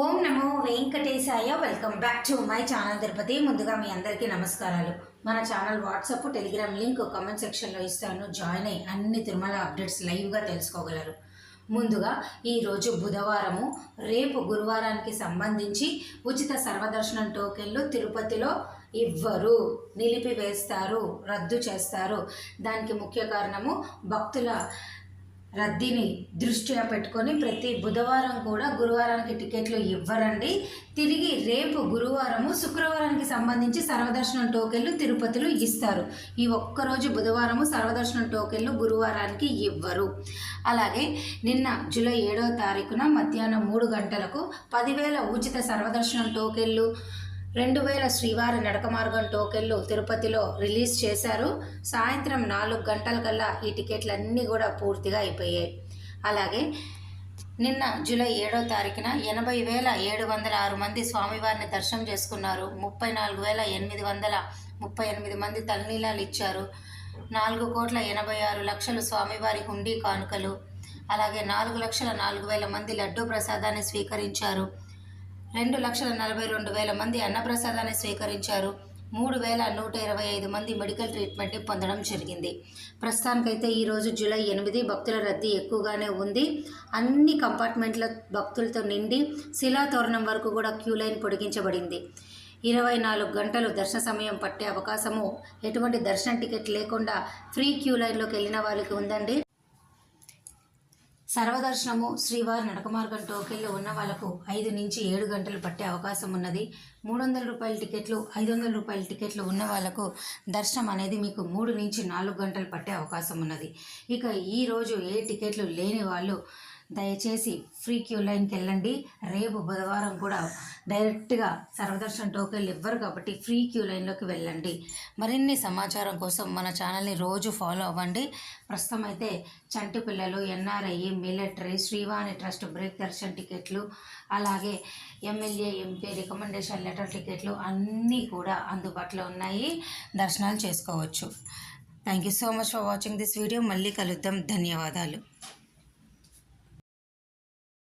Om Namo Venkatesaya. Welcome back to my channel Tirupati. ముందుగా మీ అందరికీ నమస్కారాలు. మన channel WhatsApp Telegram link comment సెక్షన్లో ఇస్తాను. జాయిన్ అయ్యి అన్ని తిరుమల అప్డేట్స్ లైవ్గా తెలుసుకోగలరు. ముందుగా ఈరోజు బుధవారము, రేపు గురువారానికి సంబంధించి ఉచిత సర్వదర్శనం టోకెన్లు తిరుపతిలో ఇవ్వరు, నిలిపివేస్తారు, రద్దు చేస్తారు. దానికి ముఖ్య కారణము భక్తుల రద్దీని దృష్ట్యా పెట్టుకొని ప్రతి బుధవారం కూడా గురువారానికి టికెట్లు ఇవ్వరండి. తిరిగి రేపు గురువారము, శుక్రవారానికి సంబంధించి సర్వదర్శనం టోకెన్లు తిరుపతిలో ఇస్తారు. ఈ ఒక్కరోజు బుధవారము సర్వదర్శనం టోకెన్లు గురువారానికి ఇవ్వరు. అలాగే నిన్న జూలై 7వ తారీఖున మధ్యాహ్నం 3 గంటలకు 10,000 ఉచిత సర్వదర్శనం టోకెన్లు, 2,000 శ్రీవారి నడక మార్గం టోకెన్లు తిరుపతిలో రిలీజ్ చేశారు. సాయంత్రం 4 గంటలకల్లా ఈ టికెట్లన్నీ కూడా పూర్తిగా అయిపోయాయి. అలాగే నిన్న జూలై 7వ తారీఖున 80,706 మంది స్వామివారిని దర్శనం చేసుకున్నారు. 34,838 మంది తలనీలాలు ఇచ్చారు. 4,86,00,000 స్వామివారి హుండీ కానుకలు, అలాగే 4,04,000 మంది లడ్డూ ప్రసాదాన్ని స్వీకరించారు. 2,42,000 మంది అన్నప్రసాదాన్ని స్వీకరించారు. 3,125 మంది మెడికల్ ట్రీట్మెంట్ని పొందడం జరిగింది. ప్రస్తుతానికైతే ఈరోజు జూలై 8 భక్తుల రద్దీ ఎక్కువగానే ఉంది. అన్ని కంపార్ట్మెంట్ల భక్తులతో నిండి శిలాతోరణం వరకు కూడా క్యూ లైన్ పొడిగించబడింది. 24 గంటలు దర్శన సమయం పట్టే అవకాశము, ఎటువంటి దర్శన టికెట్ లేకుండా ఫ్రీ క్యూ లైన్లోకి వెళ్ళిన వాళ్ళకి ఉందండి. సర్వదర్శనము, శ్రీవారి నడక మార్గం టోకెన్లు ఉన్న వాళ్ళకు 5 నుంచి 7 గంటలు పట్టే అవకాశం ఉన్నది. 300 రూపాయల టికెట్లు, 500 రూపాయల టికెట్లు ఉన్న వాళ్ళకు దర్శనం అనేది మీకు 3 నుంచి 4 గంటలు పట్టే అవకాశం ఉన్నది. ఇక ఈరోజు ఏ టికెట్లు లేని వాళ్ళు దయచేసి ఫ్రీ క్యూ లైన్కి వెళ్ళండి. రేపు బుధవారం కూడా డైరెక్ట్గా సర్వదర్శనం టోకెన్లు ఇవ్వరు కాబట్టి ఫ్రీ క్యూ లైన్లోకి వెళ్ళండి. మరిన్ని సమాచారం కోసం మన ఛానల్ని రోజు ఫాలో అవ్వండి. ప్రస్తుతం అయితే చంటి పిల్లలు, NRI, military, Srivani trust break Darshan టికెట్లు, అలాగే ఎమ్మెల్యే, ఎంపీ రికమెండేషన్ లెటర్ టికెట్లు అన్నీ కూడా అందుబాటులో ఉన్నాయి. దర్శనాలు చేసుకోవచ్చు. Thank you so much for watching this video. మళ్ళీ కలుద్దాం. ధన్యవాదాలు.